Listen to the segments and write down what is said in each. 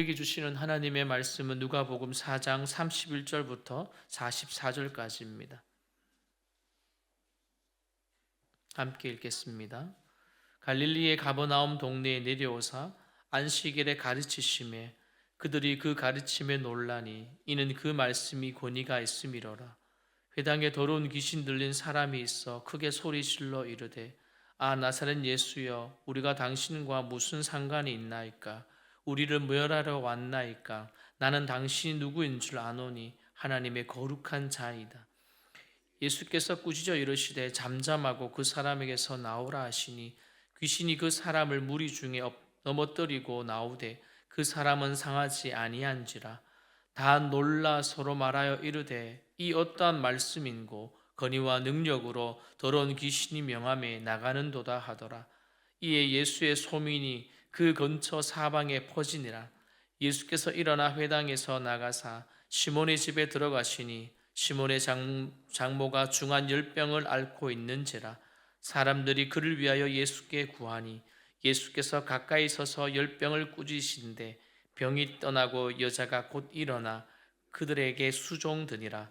우리에게 주시는 하나님의 말씀은 누가복음 4장 31절부터 44절까지입니다. 함께 읽겠습니다. 갈릴리의 가버나움 동네에 내려오사 안식일에 가르치심에 그들이 그 가르침에 놀라니 이는 그 말씀이 권위가 있음이로라. 회당에 더러운 귀신 들린 사람이 있어 크게 소리질러 이르되 아 나사렛 예수여 우리가 당신과 무슨 상관이 있나이까 우리를 멸하러 왔나이까 나는 당신이 누구인 줄 아노니 하나님의 거룩한 자이다. 예수께서 꾸짖어 이르시되 잠잠하고 그 사람에게서 나오라 하시니 귀신이 그 사람을 무리 중에 넘어뜨리고 나오되 그 사람은 상하지 아니한지라. 다 놀라 서로 말하여 이르되 이 어떠한 말씀인고 권위와 능력으로 더러운 귀신이 명함에 나가는도다 하더라. 이에 예수의 소민이 그 근처 사방에 퍼지니라. 예수께서 일어나 회당에서 나가사 시몬의 집에 들어가시니 시몬의 장모가 중한 열병을 앓고 있는지라. 사람들이 그를 위하여 예수께 구하니 예수께서 가까이 서서 열병을 꾸짖으신데 병이 떠나고 여자가 곧 일어나 그들에게 수종드니라.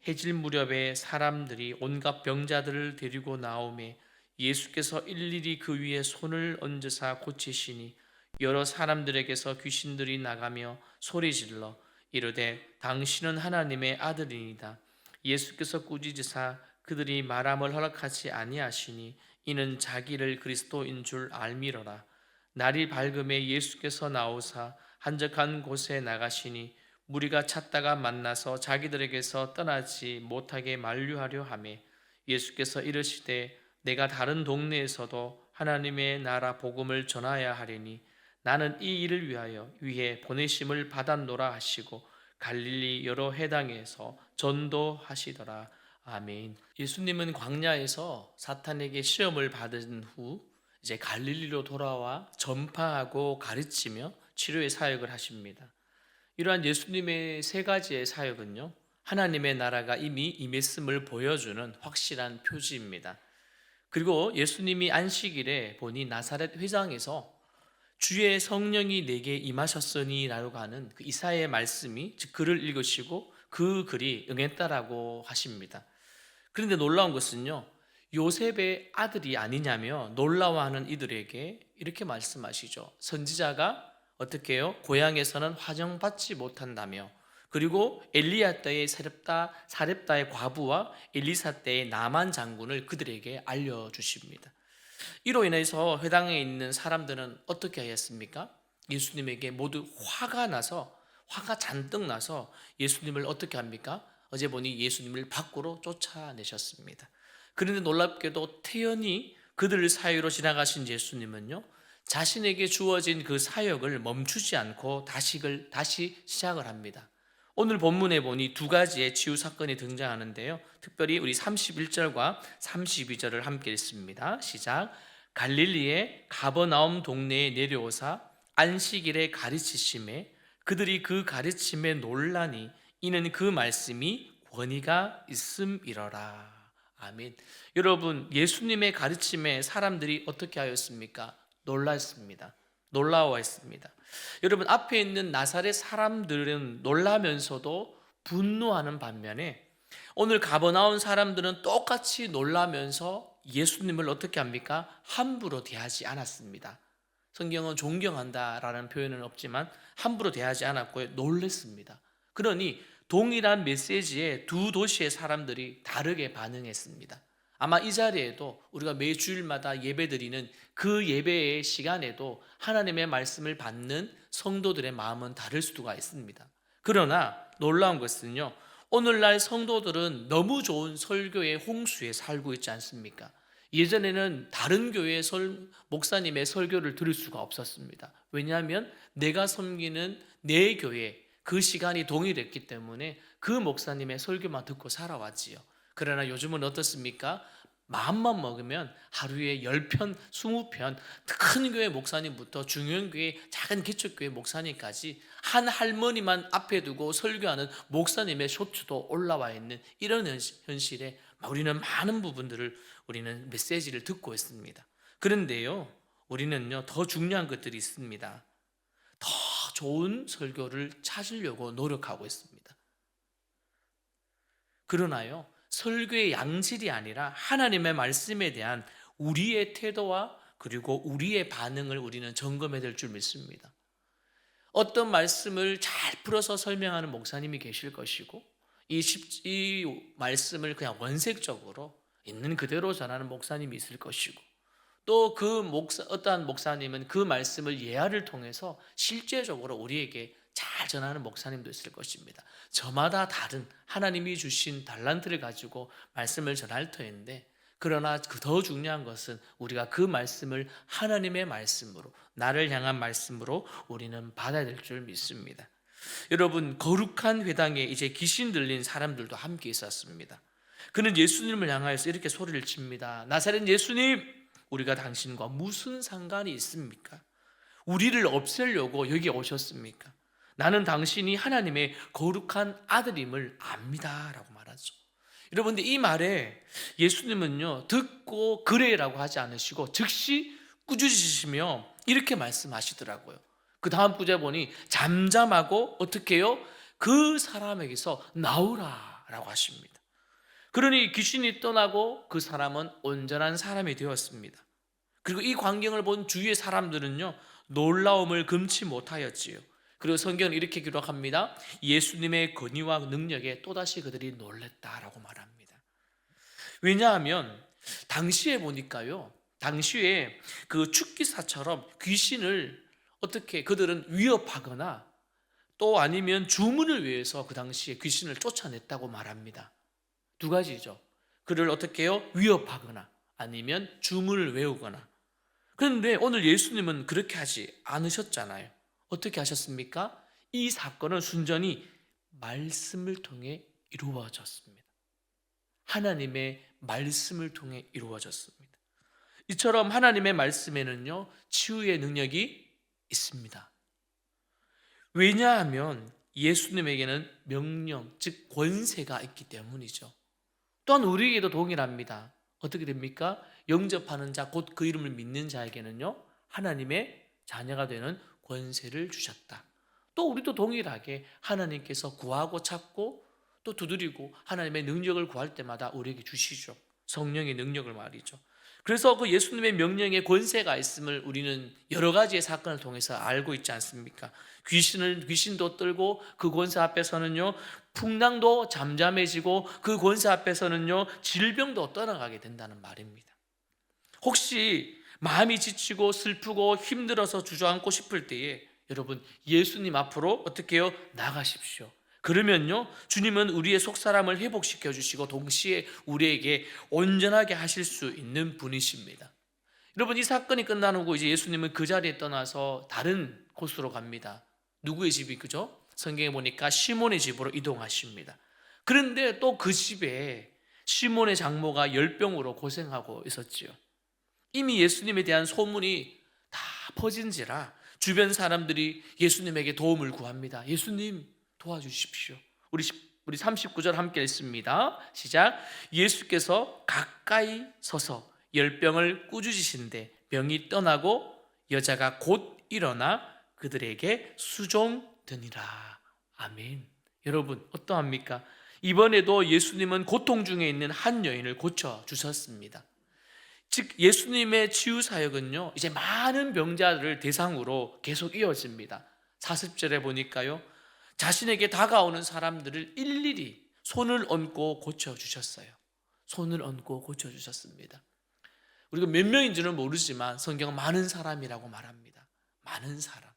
해질 무렵에 사람들이 온갖 병자들을 데리고 나오매 예수께서 일일이 그 위에 손을 얹으사 고치시니 여러 사람들에게서 귀신들이 나가며 소리질러 이르되 당신은 하나님의 아들이니이다. 예수께서 꾸짖으사 그들이 말함을 허락하지 아니하시니 이는 자기를 그리스도인 줄 알미러라. 날이 밝음에 예수께서 나오사 한적한 곳에 나가시니 무리가 찾다가 만나서 자기들에게서 떠나지 못하게 만류하려 하매 예수께서 이르시되 내가 다른 동네에서도 하나님의 나라 복음을 전하야 하리니 나는 이 일을 위해 보내심을 받았노라 하시고 갈릴리 여러 해당에서 전도하시더라. 아멘. 예수님은 광야에서 사탄에게 시험을 받은 후 이제 갈릴리로 돌아와 전파하고 가르치며 치료의 사역을 하십니다. 이러한 예수님의 세 가지의 사역은요, 하나님의 나라가 이미 임했음을 보여주는 확실한 표지입니다. 그리고 예수님이 안식일에 보니 나사렛 회당에서 주의 성령이 내게 임하셨으니 라고 하는 그 이사야의 말씀이 즉 글을 읽으시고 그 글이 응했다라고 하십니다. 그런데 놀라운 것은요, 요셉의 아들이 아니냐며 놀라워하는 이들에게 이렇게 말씀하시죠. 선지자가 어떻게 해요? 고향에서는 환영받지 못한다며, 그리고 엘리야 때의 사렙다의 과부와 엘리사 때의 나만 장군을 그들에게 알려주십니다. 이로 인해서 회당에 있는 사람들은 어떻게 하였습니까? 예수님에게 모두 화가 잔뜩 나서 예수님을 어떻게 합니까? 어제 보니 예수님을 밖으로 쫓아내셨습니다. 그런데 놀랍게도 태연히 그들 사이로 지나가신 예수님은요, 자신에게 주어진 그 사역을 멈추지 않고 다시 시작을 합니다. 오늘 본문에 보니 두 가지의 치유 사건이 등장하는데요, 특별히 우리 31절과 32절을 함께 읽습니다. 시작. 갈릴리의 가버나움 동네에 내려오사 안식일에 가르치심에 그들이 그 가르침에 놀라니 이는 그 말씀이 권위가 있음이러라. 아멘. 여러분, 예수님의 가르침에 사람들이 어떻게 하였습니까? 놀랐습니다. 놀라워했습니다. 여러분, 앞에 있는 나사렛 사람들은 놀라면서도 분노하는 반면에 오늘 가버나움 사람들은 똑같이 놀라면서 예수님을 어떻게 합니까? 함부로 대하지 않았습니다. 성경은 존경한다라는 표현은 없지만 함부로 대하지 않았고요, 놀랬습니다. 그러니 동일한 메시지에 두 도시의 사람들이 다르게 반응했습니다. 아마 이 자리에도 우리가 매 주일마다 예배드리는 그 예배의 시간에도 하나님의 말씀을 받는 성도들의 마음은 다를 수가 있습니다. 그러나 놀라운 것은요, 오늘날 성도들은 너무 좋은 설교의 홍수에 살고 있지 않습니까? 예전에는 다른 교회의 목사님의 설교를 들을 수가 없었습니다. 왜냐하면 내가 섬기는 내 교회, 그 시간이 동일했기 때문에 그 목사님의 설교만 듣고 살아왔지요. 그러나 요즘은 어떻습니까? 마음만 먹으면 하루에 10편, 20편 큰 교회 목사님부터 중요한 교회, 작은 기초교회 목사님까지 한 할머니만 앞에 두고 설교하는 목사님의 쇼츠도 올라와 있는 이런 현실에 우리는 많은 부분들을 우리는 메시지를 듣고 있습니다. 그런데요, 우리는요 더 중요한 것들이 있습니다. 더 좋은 설교를 찾으려고 노력하고 있습니다. 그러나요, 설교의 양질이 아니라 하나님의 말씀에 대한 우리의 태도와 그리고 우리의 반응을 우리는 점검해야 될 줄 믿습니다. 어떤 말씀을 잘 풀어서 설명하는 목사님이 계실 것이고, 이 말씀을 그냥 원색적으로 있는 그대로 전하는 목사님이 있을 것이고, 또 어떠한 목사님은 그 말씀을 예화를 통해서 실제적으로 우리에게 잘 전하는 목사님도 있을 것입니다. 저마다 다른 하나님이 주신 달란트를 가지고 말씀을 전할 터인데, 그러나 더 중요한 것은 우리가 그 말씀을 하나님의 말씀으로, 나를 향한 말씀으로 우리는 받아야 될 줄 믿습니다. 여러분, 거룩한 회당에 이제 귀신 들린 사람들도 함께 있었습니다. 그는 예수님을 향하여서 이렇게 소리를 칩니다. 나사렛 예수님, 우리가 당신과 무슨 상관이 있습니까? 우리를 없애려고 여기 오셨습니까? 나는 당신이 하나님의 거룩한 아들임을 압니다 라고 말하죠. 여러분들, 이 말에 예수님은요, 듣고 그래라고 하지 않으시고 즉시 꾸짖으시며 이렇게 말씀하시더라고요. 그 다음 구절 보니 잠잠하고 어떻게 해요? 그 사람에게서 나오라 라고 하십니다. 그러니 귀신이 떠나고 그 사람은 온전한 사람이 되었습니다. 그리고 이 광경을 본 주위의 사람들은요, 놀라움을 금치 못하였지요. 그리고 성경은 이렇게 기록합니다. 예수님의 권위와 능력에 또다시 그들이 놀랬다라고 말합니다. 왜냐하면 당시에 보니까요, 당시에 그 축기사처럼 귀신을 어떻게 그들은 위협하거나 또 아니면 주문을 위해서 그 당시에 귀신을 쫓아냈다고 말합니다. 두 가지죠. 그를 어떻게 해요? 위협하거나 아니면 주문을 외우거나. 그런데 오늘 예수님은 그렇게 하지 않으셨잖아요. 어떻게 하셨습니까? 이 사건은 순전히 말씀을 통해 이루어졌습니다. 하나님의 말씀을 통해 이루어졌습니다. 이처럼 하나님의 말씀에는요, 치유의 능력이 있습니다. 왜냐하면 예수님에게는 명령, 즉 권세가 있기 때문이죠. 또한 우리에게도 동일합니다. 어떻게 됩니까? 영접하는 자, 곧 그 이름을 믿는 자에게는요, 하나님의 자녀가 되는 권세를 주셨다. 또 우리도 동일하게 하나님께서 구하고 찾고 또 두드리고 하나님의 능력을 구할 때마다 우리에게 주시죠. 성령의 능력을 말이죠. 그래서 그 예수님의 명령에 권세가 있음을 우리는 여러 가지의 사건을 통해서 알고 있지 않습니까? 귀신도 떨고 그 권세 앞에서는요, 풍랑도 잠잠해지고 그 권세 앞에서는요, 질병도 떠나가게 된다는 말입니다. 혹시 마음이 지치고 슬프고 힘들어서 주저앉고 싶을 때에 여러분, 예수님 앞으로 어떻게 해요? 나가십시오. 그러면요, 주님은 우리의 속사람을 회복시켜 주시고 동시에 우리에게 온전하게 하실 수 있는 분이십니다. 여러분, 이 사건이 끝난 후고 이제 예수님은 그 자리에 떠나서 다른 곳으로 갑니다. 누구의 집이 그죠? 성경에 보니까 시몬의 집으로 이동하십니다. 그런데 또 그 집에 시몬의 장모가 열병으로 고생하고 있었지요. 이미 예수님에 대한 소문이 다 퍼진지라 주변 사람들이 예수님에게 도움을 구합니다. 예수님 도와주십시오. 우리 39절 함께 읽습니다. 시작. 예수께서 가까이 서서 열병을 꾸짖으신데 병이 떠나고 여자가 곧 일어나 그들에게 수종되니라. 아멘. 여러분, 어떠합니까? 이번에도 예수님은 고통 중에 있는 한 여인을 고쳐주셨습니다. 즉 예수님의 치유 사역은요, 이제 많은 병자들을 대상으로 계속 이어집니다. 40절에 보니까요, 자신에게 다가오는 사람들을 일일이 손을 얹고 고쳐주셨어요. 손을 얹고 고쳐주셨습니다. 우리가 몇 명인지는 모르지만 성경은 많은 사람이라고 말합니다. 많은 사람.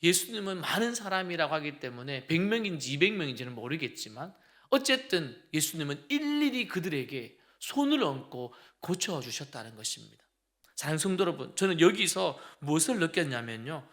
예수님은 많은 사람이라고 하기 때문에 100명인지 200명인지는 모르겠지만 어쨌든 예수님은 일일이 그들에게 손을 얹고 고쳐주셨다는 것입니다. 사랑하는 성도 여러분, 저는 여기서 무엇을 느꼈냐면요,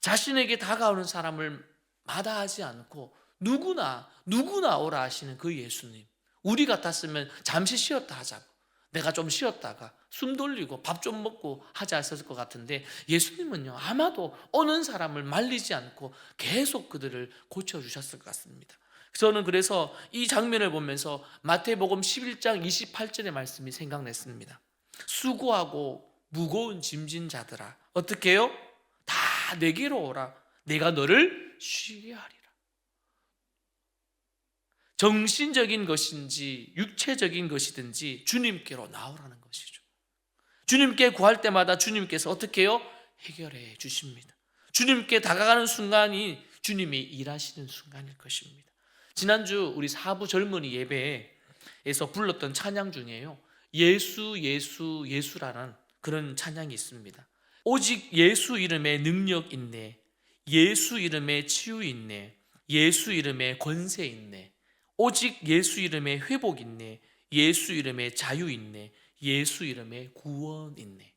자신에게 다가오는 사람을 마다하지 않고 누구나 오라 하시는 그 예수님. 우리 같았으면 잠시 쉬었다 하자고, 내가 좀 쉬었다가 숨 돌리고 밥 좀 먹고 하지 않았을 것 같은데 예수님은요, 아마도 오는 사람을 말리지 않고 계속 그들을 고쳐주셨을 것 같습니다. 저는 그래서 이 장면을 보면서 마태복음 11장 28절의 말씀이 생각났습니다. 수고하고 무거운 짐진 자들아, 어떻게 해요? 다 다 내게로 오라. 내가 너를 쉬게 하리라. 정신적인 것인지 육체적인 것이든지 주님께로 나오라는 것이죠. 주님께 구할 때마다 주님께서 어떻게 해요? 해결해 주십니다. 주님께 다가가는 순간이 주님이 일하시는 순간일 것입니다. 지난주 우리 사부 젊은이 예배에서 불렀던 찬양 중에요, 예수 예수 예수라는 그런 찬양이 있습니다. 오직 예수 이름에 능력 있네, 예수 이름에 치유 있네, 예수 이름에 권세 있네, 오직 예수 이름에 회복 있네, 예수 이름에 자유 있네, 예수 이름에 구원 있네.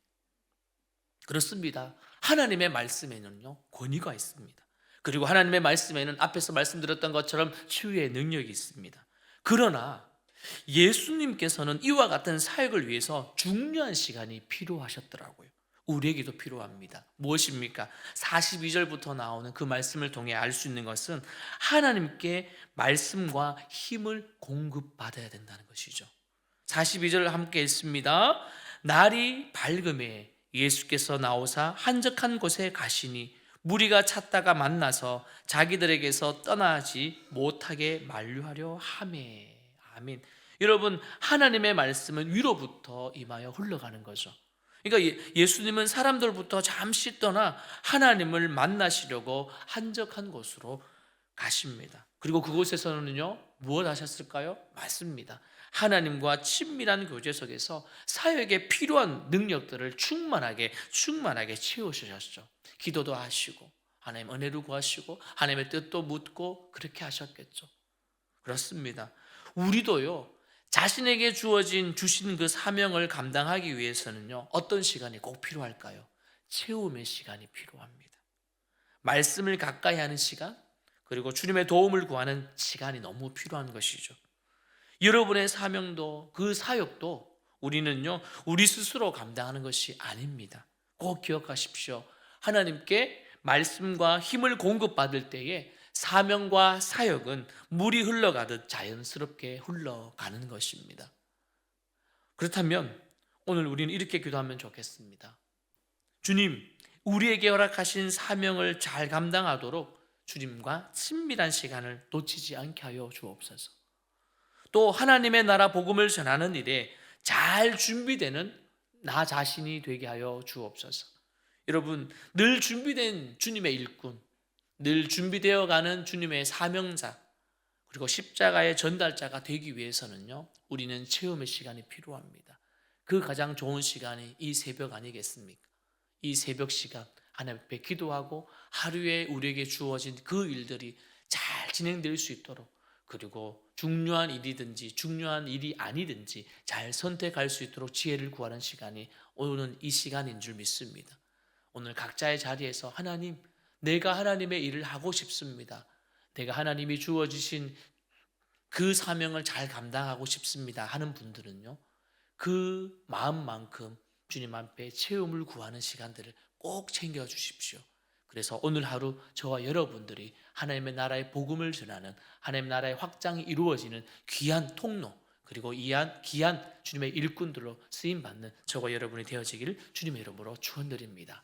그렇습니다. 하나님의 말씀에는요 권위가 있습니다. 그리고 하나님의 말씀에는 앞에서 말씀드렸던 것처럼 치유의 능력이 있습니다. 그러나 예수님께서는 이와 같은 사역을 위해서 중요한 시간이 필요하셨더라고요. 우리에게도 필요합니다. 무엇입니까? 42절부터 나오는 그 말씀을 통해 알 수 있는 것은 하나님께 말씀과 힘을 공급받아야 된다는 것이죠. 42절 함께 읽습니다. 날이 밝음에 예수께서 나오사 한적한 곳에 가시니 무리가 찾다가 만나서 자기들에게서 떠나지 못하게 만류하려 하매. 아멘. 여러분, 하나님의 말씀은 위로부터 임하여 흘러가는 거죠. 그러니까 예수님은 사람들부터 잠시 떠나 하나님을 만나시려고 한적한 곳으로 가십니다. 그리고 그곳에서는요 무엇 하셨을까요? 맞습니다. 하나님과 친밀한 교제 속에서 사역에 필요한 능력들을 충만하게 채우셨죠. 기도도 하시고 하나님 은혜를 구하시고 하나님의 뜻도 묻고 그렇게 하셨겠죠. 그렇습니다. 우리도요 자신에게 주신 그 사명을 감당하기 위해서는요 어떤 시간이 꼭 필요할까요? 채움의 시간이 필요합니다. 말씀을 가까이 하는 시간, 그리고 주님의 도움을 구하는 시간이 너무 필요한 것이죠. 여러분의 사명도 그 사역도 우리는요 우리 스스로 감당하는 것이 아닙니다. 꼭 기억하십시오. 하나님께 말씀과 힘을 공급받을 때에 사명과 사역은 물이 흘러가듯 자연스럽게 흘러가는 것입니다. 그렇다면 오늘 우리는 이렇게 기도하면 좋겠습니다. 주님, 우리에게 허락하신 사명을 잘 감당하도록 주님과 친밀한 시간을 놓치지 않게 하여 주옵소서. 또 하나님의 나라 복음을 전하는 일에 잘 준비되는 나 자신이 되게 하여 주옵소서. 여러분, 늘 준비된 주님의 일꾼, 늘 준비되어 가는 주님의 사명자, 그리고 십자가의 전달자가 되기 위해서는요 우리는 체험의 시간이 필요합니다. 그 가장 좋은 시간이 이 새벽 아니겠습니까? 이 새벽 시간 하나님 앞에 기도하고 하루에 우리에게 주어진 그 일들이 잘 진행될 수 있도록, 그리고 중요한 일이든지 중요한 일이 아니든지 잘 선택할 수 있도록 지혜를 구하는 시간이 오늘은 이 시간인 줄 믿습니다. 오늘 각자의 자리에서 하나님, 내가 하나님의 일을 하고 싶습니다. 내가 하나님이 주어주신 그 사명을 잘 감당하고 싶습니다 하는 분들은요 그 마음만큼 주님 앞에 체험을 구하는 시간들을 꼭 챙겨주십시오. 그래서 오늘 하루 저와 여러분들이 하나님의 나라의 복음을 전하는, 하나님의 나라의 확장이 이루어지는 귀한 통로, 그리고 귀한 주님의 일꾼들로 쓰임받는 저와 여러분이 되어지기를 주님의 이름으로 축원드립니다.